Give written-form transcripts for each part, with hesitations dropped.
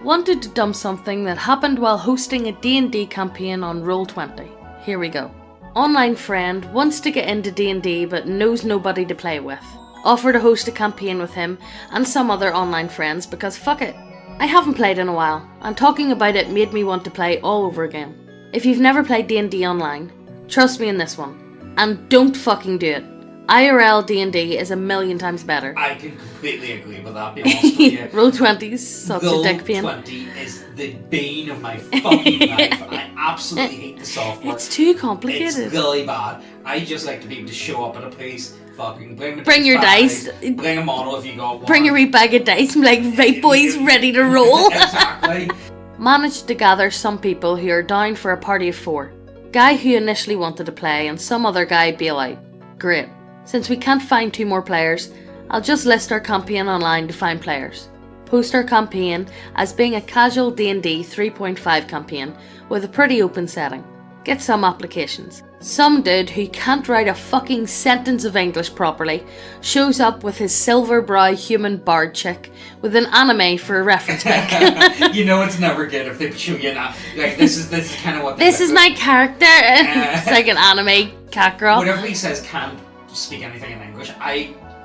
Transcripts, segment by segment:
wanted to dump something that happened while hosting a D&D campaign on Roll20. Here we go. Online friend wants to get into D&D but knows nobody to play with. Offer to host a campaign with him and some other online friends because fuck it. I haven't played in a while, and talking about it made me want to play all over again. If you've never played D&D online, trust me in this one. And don't fucking do it. IRL D&D is a million times better. I can completely agree with that, be honest with you. Roll20's such a dick pain. Roll20 is the bane of my fucking life. I absolutely hate the software. It's too complicated. It's really bad. I just like to be able to show up at a place, fucking bring your dice. Bring a model if you got one. Bring your wee bag of dice and be like, right boys, ready to roll. Exactly. Managed to gather some people who are down for a party of 4. Guy who initially wanted to play and some other guy bail out. Great. Since we can't find 2 more players, I'll just list our campaign online to find players. Post our campaign as being a casual D&D 3.5 campaign with a pretty open setting. Get some applications. Some dude who can't write a fucking sentence of English properly shows up with his silver brow human bard chick with an anime for a reference pic. You know it's never good if they show you that. Like this is kind of what. This is my character. It's like an anime cat girl. Whenever he says can't speak anything in English,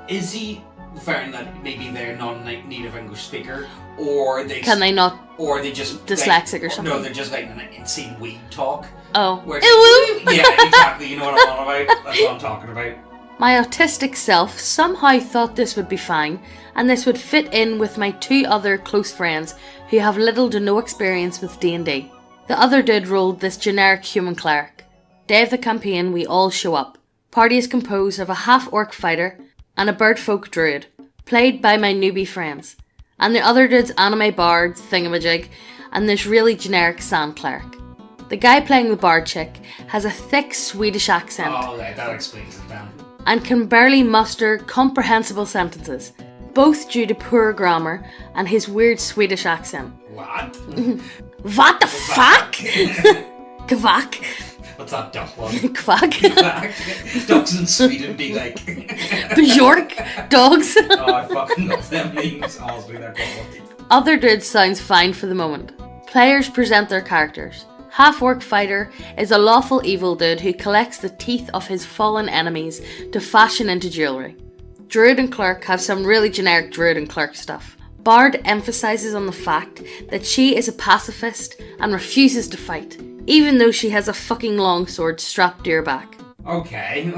is he referring that maybe they're non-native English speaker, or they can they not, or they just dyslexic or something? No, they're just like an insane weed talk. Oh, yeah, exactly. You know what I'm on about. That's what I'm talking about. My autistic self somehow thought this would be fine, and this would fit in with my 2 other close friends who have little to no experience with D&D. The other dude rolled this generic human cleric. Day of the campaign, we all show up. Party is composed of a half-orc fighter and a birdfolk druid, played by my newbie friends, and the other dude's anime bard thingamajig, and this really generic sand cleric. The guy playing the bard chick has a thick Swedish accent. Oh, that explains it then. And can barely muster comprehensible sentences, both due to poor grammar and his weird Swedish accent. What? What the fuck? Kvak. What's that duck one? Kvak. Kvak. Ducks in Sweden be like... Bjork. Dogs. Oh, I fucking love them names. Honestly, they're quality. Other dude sounds fine for the moment. Players present their characters. Half-orc fighter is a lawful evil dude who collects the teeth of his fallen enemies to fashion into jewellery. Druid and clerk have some really generic druid and clerk stuff. Bard emphasises on the fact that she is a pacifist and refuses to fight, even though she has a fucking longsword strapped to her back. Okay.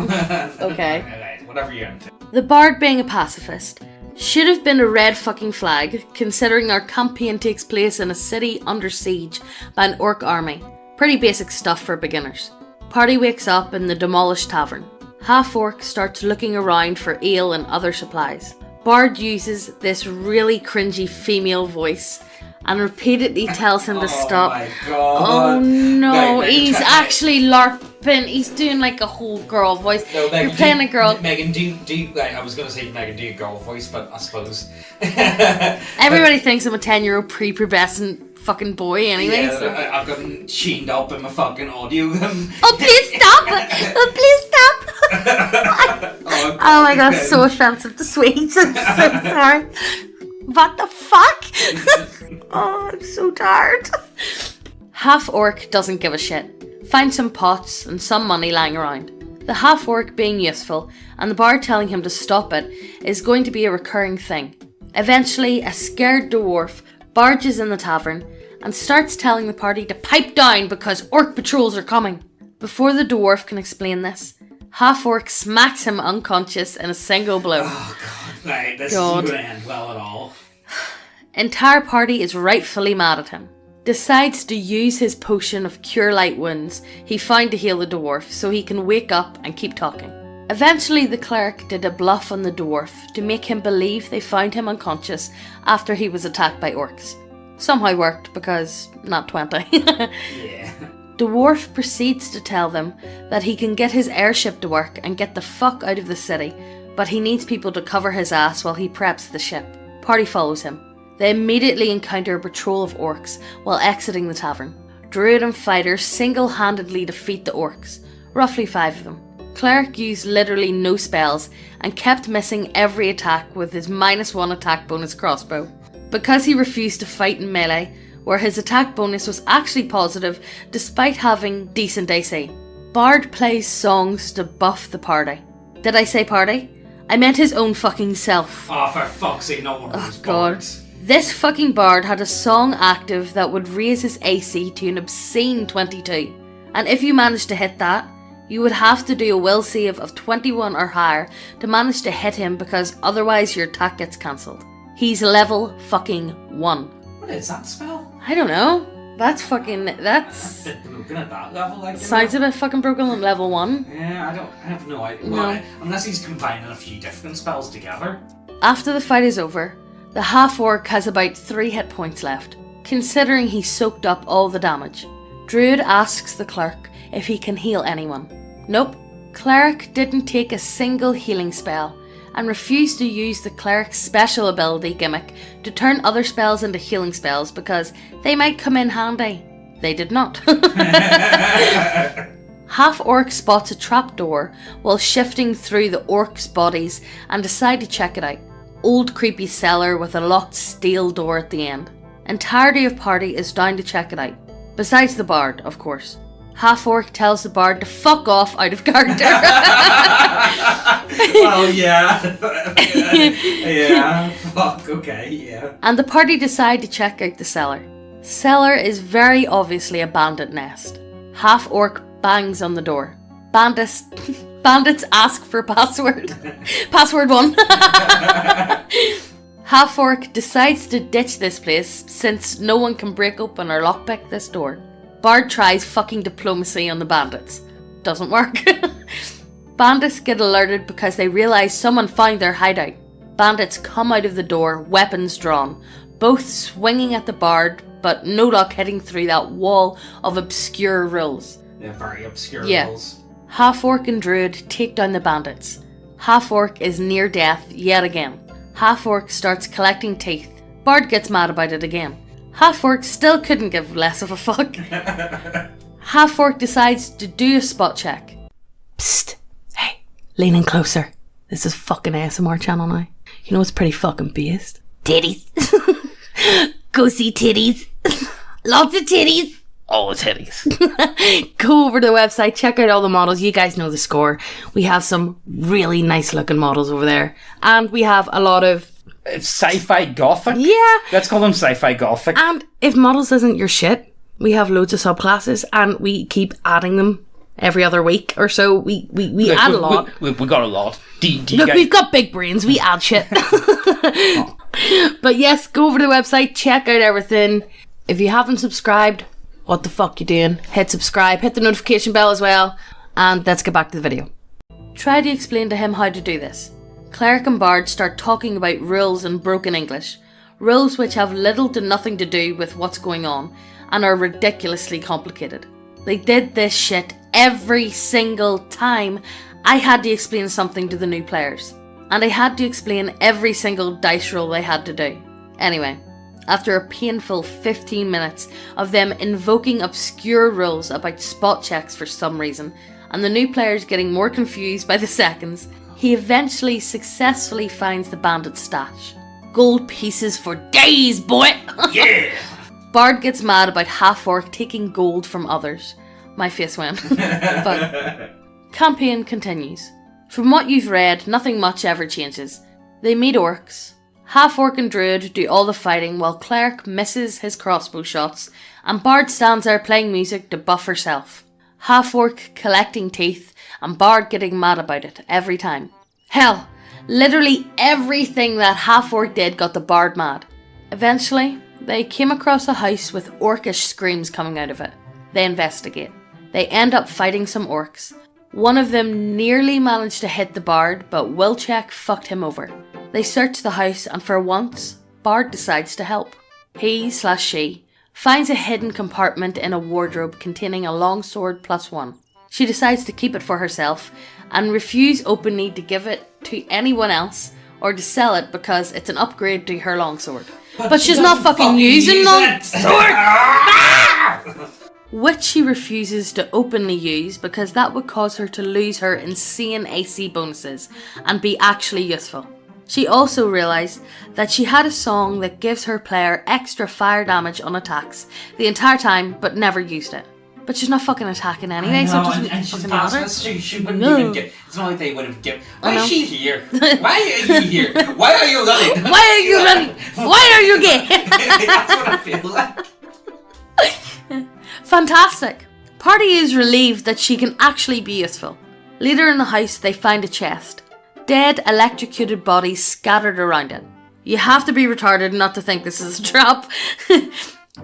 Okay. Alright, whatever you're into. The bard being a pacifist should have been a red fucking flag, considering our campaign takes place in a city under siege by an orc army. Pretty basic stuff for beginners. Party wakes up in the demolished tavern. Half-orc starts looking around for ale and other supplies. Bard uses this really cringy female voice and repeatedly tells him to stop. Oh my god. Oh no, Right, he's actually LARPing. He's doing like a whole girl voice. No, Megan, you're playing a girl. Megan, I was going to say Megan, do a girl voice, but I suppose. Everybody thinks I'm a 10-year-old pre-pubescent fucking boy anyway. Yeah, So. I've gotten chained up in my fucking audio. Oh, please stop! Oh, please stop! Oh my god, so offensive to Swedes. I'm so sorry. What the fuck? Oh, I'm so tired. Half-orc doesn't give a shit. Find some pots and some money lying around. The half-orc being useful and the bard telling him to stop it is going to be a recurring thing. Eventually, a scared dwarf barges in the tavern and starts telling the party to pipe down because orc patrols are coming. Before the dwarf can explain this, half-orc smacks him unconscious in a single blow. Oh god. Right, this isn't going to end well at all. Entire party is rightfully mad at him. Decides to use his potion of cure light wounds he found to heal the dwarf so he can wake up and keep talking. Eventually the cleric did a bluff on the dwarf to make him believe they found him unconscious after he was attacked by orcs. Somehow worked because not 20. Yeah. Dwarf proceeds to tell them that he can get his airship to work and get the fuck out of the city, but he needs people to cover his ass while he preps the ship. Party follows him. They immediately encounter a patrol of orcs while exiting the tavern. Druid and fighter single-handedly defeat the orcs, roughly 5 of them. Cleric used literally no spells and kept missing every attack with his -1 attack bonus crossbow. because he refused to fight in melee, where his attack bonus was actually positive despite having decent AC. Bard plays songs to buff the party. Did I say party? I meant his own fucking self. Oh, for fuck's sake, not one of those bards. This fucking bard had a song active that would raise his AC to an obscene 22. And if you managed to hit that, you would have to do a will save of 21 or higher to manage to hit him, because otherwise your attack gets cancelled. He's level fucking 1. What is that spell? I don't know. That's A bit broken at that level, like. sounds a bit fucking broken on level 1. Yeah, I have no idea. No. Well, unless he's combining a few different spells together. After the fight is over, the half-orc has about 3 hit points left, considering he soaked up all the damage. Druid asks the cleric if he can heal anyone. Nope, cleric didn't take a single healing spell and refused to use the cleric's special ability gimmick to turn other spells into healing spells because they might come in handy. They did not. Half-orc spots a trapdoor while shifting through the orcs' bodies and decide to check it out. Old creepy cellar with a locked steel door at the end. Entirety of party is down to check it out. Besides the bard, of course. Half-orc tells the bard to fuck off out of character. Well, yeah. Yeah, fuck, okay, yeah. And the party decide to check out the cellar. Cellar is very obviously a bandit nest. Half-orc bangs on the door. Bandits ask for password. Password 1. Half-orc decides to ditch this place since no one can break open or lockpick this door. Bard tries fucking diplomacy on the bandits. Doesn't work. Bandits get alerted because they realise someone found their hideout. Bandits come out of the door, weapons drawn, both swinging at the bard, but no luck hitting through that wall of obscure rules. They're very obscure Yeah. rules. Half-orc and druid take down the bandits. Half-orc is near death yet again. Half-orc starts collecting teeth. Bard gets mad about it again. Half-orc still couldn't give less of a fuck. Half-orc decides to do a spot check. Psst. Hey, lean in closer. This is fucking ASMR channel now. You know what's pretty fucking based? Titties. Go see titties. Lots of titties. All the titties. Go over to the website, check out all the models. You guys know the score. We have some really nice looking models over there. And we have a lot of... It's sci-fi gothic. Yeah. Let's call them sci-fi gothic. And if models isn't your shit, we have loads of subclasses and we keep adding them every other week or so. We Look, add a lot. We got a lot. Do you Look, guys- we've got big brains. We add shit. But yes, go over to the website, check out everything. If you haven't subscribed, what the fuck you doing? Hit subscribe, hit the notification bell as well, and let's get back to the video. Try to explain to him how to do this. Cleric and Bard start talking about rules in broken English. Rules which have little to nothing to do with what's going on and are ridiculously complicated. They did this shit every single time I had to explain something to the new players. And I had to explain every single dice roll they had to do. Anyway, after a painful 15 minutes of them invoking obscure rules about spot checks for some reason, and the new players getting more confused by the seconds, he eventually successfully finds the bandit's stash. Gold pieces for days, boy! Yeah! Bard gets mad about half-orc taking gold from others. My face went. But campaign continues. From what you've read, nothing much ever changes. They meet orcs. Half-orc and druid do all the fighting while cleric misses his crossbow shots and Bard stands there playing music to buff herself. Half-orc collecting teeth and Bard getting mad about it every time. Hell, literally everything that half-orc did got the Bard mad. Eventually, they came across a house with orcish screams coming out of it. They investigate. They end up fighting some orcs. One of them nearly managed to hit the Bard, but will check fucked him over. They search the house and for once, Bard decides to help. He/she finds a hidden compartment in a wardrobe containing a longsword +1. She decides to keep it for herself and refuse openly to give it to anyone else or to sell it because it's an upgrade to her longsword. But she's not fucking using longsword! Which she refuses to openly use because that would cause her to lose her insane AC bonuses and be actually useful. She also realised that she had a song that gives her player extra fire damage on attacks the entire time, but never used it. But she's not fucking attacking anyway, so it doesn't and she's fucking matter. pacifist, she wouldn't No. even get. It's not like they would have given. I Why know. is she here? Why are you here? Why are you running? Why are you running? Why are you gay? That's what I feel like. Fantastic. Party is relieved that she can actually be useful. Later in the house, they find a chest. Dead, electrocuted bodies scattered around it. You have to be retarded not to think this is a trap.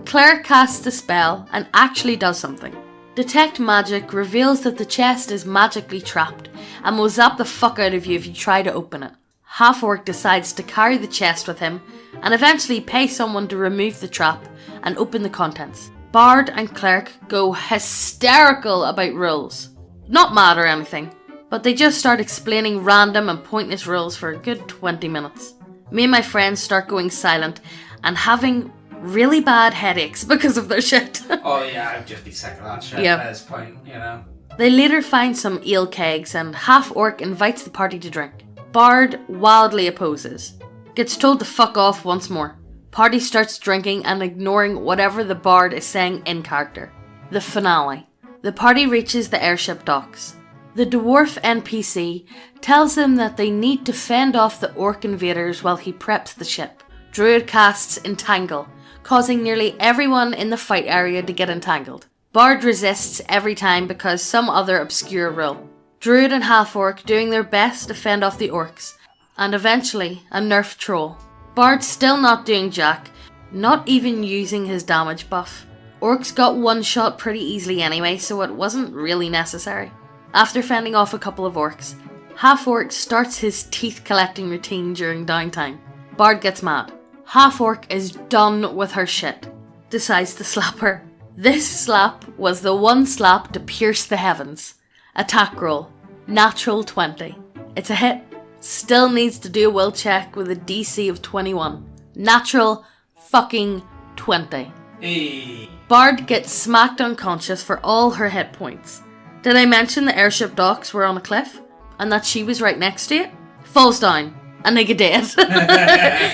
Claire casts a spell and actually does something. Detect Magic reveals that the chest is magically trapped and will zap the fuck out of you if you try to open it. Half-Orc decides to carry the chest with him and eventually pay someone to remove the trap and open the contents. Bard and Cleric go hysterical about rules. Not mad or anything, but they just start explaining random and pointless rules for a good 20 minutes. Me and my friends start going silent and having really bad headaches because of their shit. Oh yeah, I'd just be sick of that shit Yeah. at this point, you know. They later find some ale kegs and Half-Orc invites the party to drink. Bard wildly opposes. Gets told to fuck off once more. Party starts drinking and ignoring whatever the Bard is saying in character. The finale. The party reaches the airship docks. The dwarf NPC tells them that they need to fend off the orc invaders while he preps the ship. Druid casts Entangle, causing nearly everyone in the fight area to get entangled. Bard resists every time because some other obscure rule. Druid and Half-Orc doing their best to fend off the orcs, and eventually a nerf troll. Bard still not doing jack, not even using his damage buff. Orcs got one shot pretty easily anyway, so it wasn't really necessary. After fending off a couple of orcs, Half-Orc starts his teeth collecting routine during downtime. Bard gets mad. Half-Orc is done with her shit. Decides to slap her. This slap was the one slap to pierce the heavens. Attack roll. Natural 20. It's a hit. Still needs to do a will check with a DC of 21. Natural fucking 20. Hey. Bard gets smacked unconscious for all her hit points. Did I mention the airship docks were on a cliff? And that she was right next to it? Falls down. A nigga dead.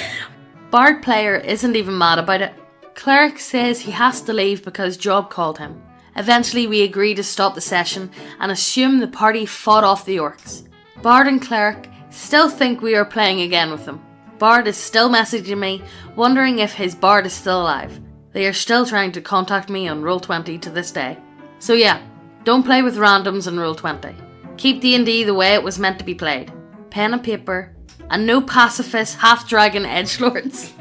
Bard player isn't even mad about it. Cleric says he has to leave because Job called him. Eventually we agree to stop the session and assume the party fought off the orcs. Bard and Cleric still think we are playing again with them. Bard is still messaging me, wondering if his Bard is still alive. They are still trying to contact me on Roll20 to this day. So yeah, don't play with randoms on Roll20. Keep D&D the way it was meant to be played. Pen and paper, and no pacifist half-dragon edgelords.